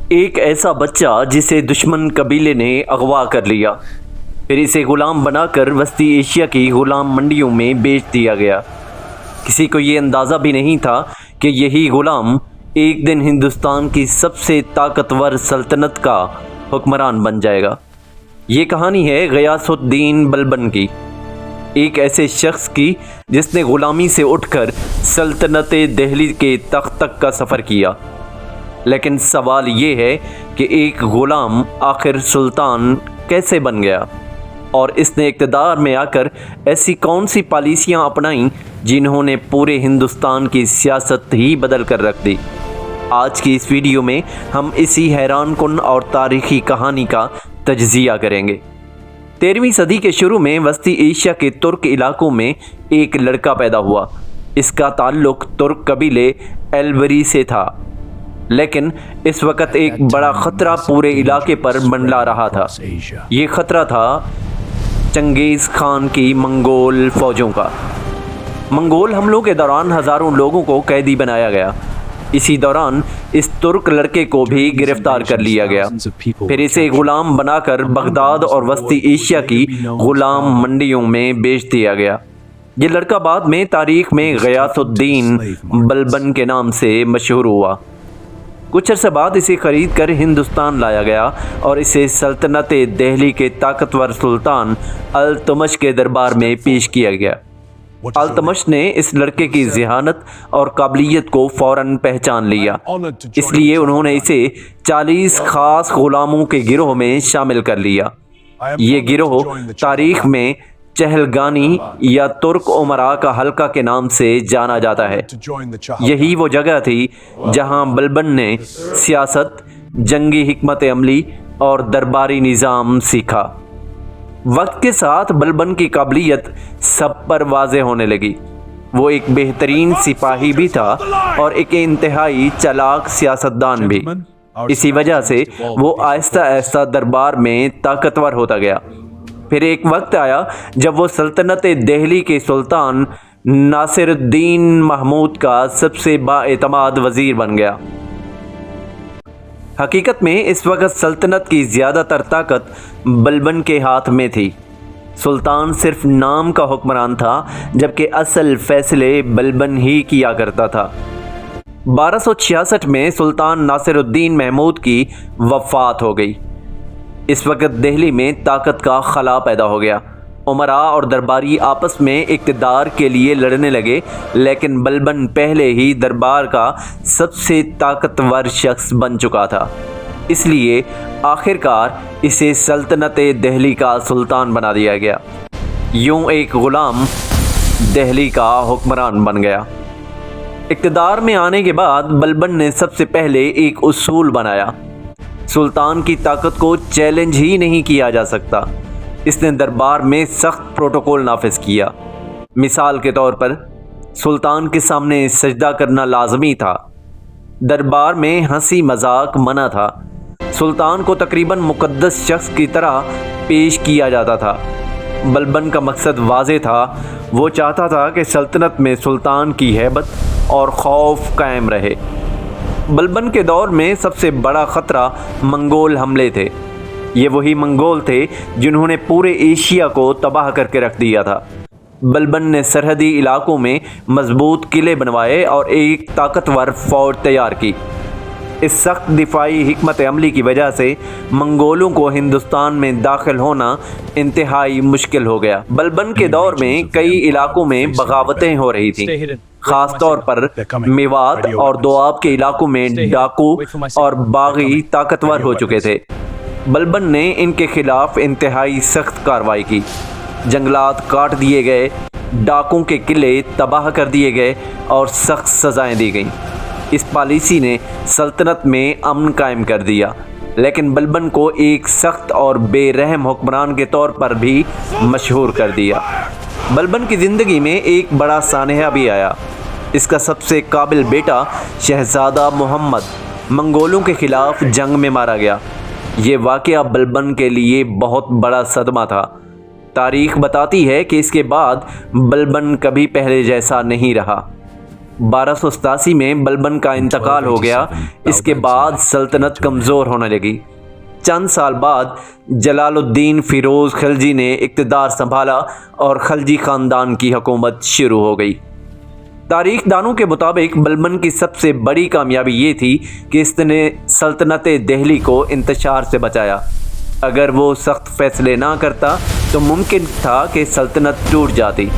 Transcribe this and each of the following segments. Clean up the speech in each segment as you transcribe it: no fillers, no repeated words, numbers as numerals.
ایک ایسا بچہ جسے دشمن قبیلے نے اغوا کر لیا، پھر اسے غلام بنا کر وسطی ایشیا کی غلام منڈیوں میں بیچ دیا گیا۔ کسی کو یہ اندازہ بھی نہیں تھا کہ یہی غلام ایک دن ہندوستان کی سب سے طاقتور سلطنت کا حکمران بن جائے گا۔ یہ کہانی ہے غیاث الدین بلبن کی، ایک ایسے شخص کی جس نے غلامی سے اٹھ کر سلطنت دہلی کے تخت تک کا سفر کیا۔ لیکن سوال یہ ہے کہ ایک غلام آخر سلطان کیسے بن گیا، اور اس نے اقتدار میں آ کر ایسی کون سی پالیسیاں اپنائیں جنہوں نے پورے ہندوستان کی سیاست ہی بدل کر رکھ دی۔ آج کی اس ویڈیو میں ہم اسی حیران کن اور تاریخی کہانی کا تجزیہ کریں گے۔ 13ویں صدی کے شروع میں وسطی ایشیا کے ترک علاقوں میں ایک لڑکا پیدا ہوا۔ اس کا تعلق ترک قبیلے ایلبری سے تھا، لیکن اس وقت ایک بڑا خطرہ پورے علاقے پر منڈلا رہا تھا۔ یہ خطرہ تھا چنگیز خان کی منگول فوجوں کا۔ منگول حملوں کے دوران ہزاروں لوگوں کو قیدی بنایا گیا۔ اسی دوران اس ترک لڑکے کو بھی گرفتار کر لیا گیا، پھر اسے غلام بنا کر بغداد اور وسطی ایشیا کی غلام منڈیوں میں بیچ دیا گیا۔ یہ لڑکا بعد میں تاریخ میں غیاث الدین بلبن کے نام سے مشہور ہوا۔ کچھ عرصہ بعد اسے خرید کر ہندوستان لایا گیا اور اسے سلطنت دہلی کے طاقتور سلطان التمش کے دربار میں پیش کیا گیا۔ التمش نے اس لڑکے کی ذہانت اور قابلیت کو فوراً پہچان لیا، اس لیے انہوں نے اسے 40 خاص غلاموں کے گروہ میں شامل کر لیا۔ یہ گروہ تاریخ میں چہلگانی یا ترک امراء کا حلقہ کے نام سے جانا جاتا ہے۔ یہی وہ جگہ تھی جہاں بلبن نے سیاست، جنگی حکمت عملی اور درباری نظام سیکھا۔ وقت کے ساتھ بلبن کی قابلیت سب پر واضح ہونے لگی۔ وہ ایک بہترین سپاہی بھی تھا اور ایک انتہائی چالاک سیاستدان بھی۔ اسی وجہ سے وہ آہستہ آہستہ دربار میں طاقتور ہوتا گیا۔ پھر ایک وقت آیا جب وہ سلطنت دہلی کے سلطان ناصر الدین محمود کا سب سے بااعتماد وزیر بن گیا۔ حقیقت میں اس وقت سلطنت کی زیادہ تر طاقت بلبن کے ہاتھ میں تھی۔ سلطان صرف نام کا حکمران تھا، جبکہ اصل فیصلے بلبن ہی کیا کرتا تھا۔ 1266 میں سلطان ناصر الدین محمود کی وفات ہو گئی۔ اس وقت دہلی میں طاقت کا خلا پیدا ہو گیا۔ امراء اور درباری آپس میں اقتدار کے لیے لڑنے لگے، لیکن بلبن پہلے ہی دربار کا سب سے طاقتور شخص بن چکا تھا، اس لیے آخرکار اسے سلطنت دہلی کا سلطان بنا دیا گیا۔ یوں ایک غلام دہلی کا حکمران بن گیا۔ اقتدار میں آنے کے بعد بلبن نے سب سے پہلے ایک اصول بنایا: سلطان کی طاقت کو چیلنج ہی نہیں کیا جا سکتا۔ اس نے دربار میں سخت پروٹوکول نافذ کیا۔ مثال کے طور پر سلطان کے سامنے سجدہ کرنا لازمی تھا۔ دربار میں ہنسی مذاق منع تھا۔ سلطان کو تقریباً مقدس شخص کی طرح پیش کیا جاتا تھا۔ بلبن کا مقصد واضح تھا، وہ چاہتا تھا کہ سلطنت میں سلطان کی ہیبت اور خوف قائم رہے۔ بلبن کے دور میں سب سے بڑا خطرہ منگول حملے تھے۔ یہ وہی منگول تھے جنہوں نے پورے ایشیا کو تباہ کر کے رکھ دیا تھا۔ بلبن نے سرحدی علاقوں میں مضبوط قلعے بنوائے اور ایک طاقتور فوج تیار کی۔ اس سخت دفاعی حکمت عملی کی وجہ سے منگولوں کو ہندوستان میں داخل ہونا انتہائی مشکل ہو گیا۔ بلبن کے دور میں کئی علاقوں میں بغاوتیں ہو رہی تھیں، خاص طور پر میوات اور دواب کے علاقوں میں ڈاکو اور باغی طاقتور ہو چکے تھے۔ بلبن نے ان کے خلاف انتہائی سخت کارروائی کی۔ جنگلات کاٹ دیے گئے، ڈاکوں کے قلعے تباہ کر دیے گئے اور سخت سزائیں دی گئیں۔ اس پالیسی نے سلطنت میں امن قائم کر دیا، لیکن بلبن کو ایک سخت اور بے رحم حکمران کے طور پر بھی مشہور کر دیا۔ بلبن کی زندگی میں ایک بڑا سانحہ بھی آیا۔ اس کا سب سے قابل بیٹا شہزادہ محمد منگولوں کے خلاف جنگ میں مارا گیا۔ یہ واقعہ بلبن کے لیے بہت بڑا صدمہ تھا۔ تاریخ بتاتی ہے کہ اس کے بعد بلبن کبھی پہلے جیسا نہیں رہا۔ 1287 میں بلبن کا انتقال ہو گیا۔ اس کے بعد سلطنت کمزور ہونے لگی۔ چند سال بعد جلال الدین فیروز خلجی نے اقتدار سنبھالا اور خلجی خاندان کی حکومت شروع ہو گئی۔ تاریخ دانوں کے مطابق بلبن کی سب سے بڑی کامیابی یہ تھی کہ اس نے سلطنت دہلی کو انتشار سے بچایا۔ اگر وہ سخت فیصلے نہ کرتا تو ممکن تھا کہ سلطنت ٹوٹ جاتی۔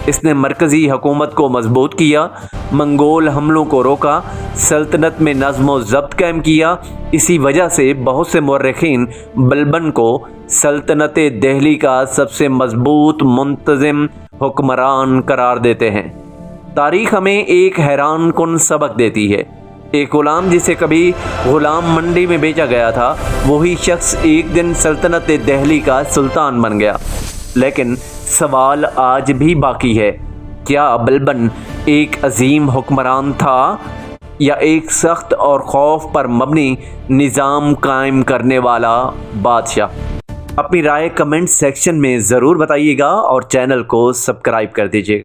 اس نے مرکزی حکومت کو مضبوط کیا، منگول حملوں کو روکا، سلطنت میں نظم و ضبط قائم کیا۔ اسی وجہ سے بہت سے مورخین بلبن کو سلطنت دہلی کا سب سے مضبوط منتظم حکمران قرار دیتے ہیں۔ تاریخ ہمیں ایک حیران کن سبق دیتی ہے۔ ایک غلام جسے کبھی غلام منڈی میں بیچا گیا تھا، وہی شخص ایک دن سلطنت دہلی کا سلطان بن گیا۔ لیکن سوال آج بھی باقی ہے، کیا بلبن ایک عظیم حکمران تھا یا ایک سخت اور خوف پر مبنی نظام قائم کرنے والا بادشاہ؟ اپنی رائے کمنٹ سیکشن میں ضرور بتائیے گا اور چینل کو سبسکرائب کر دیجیے۔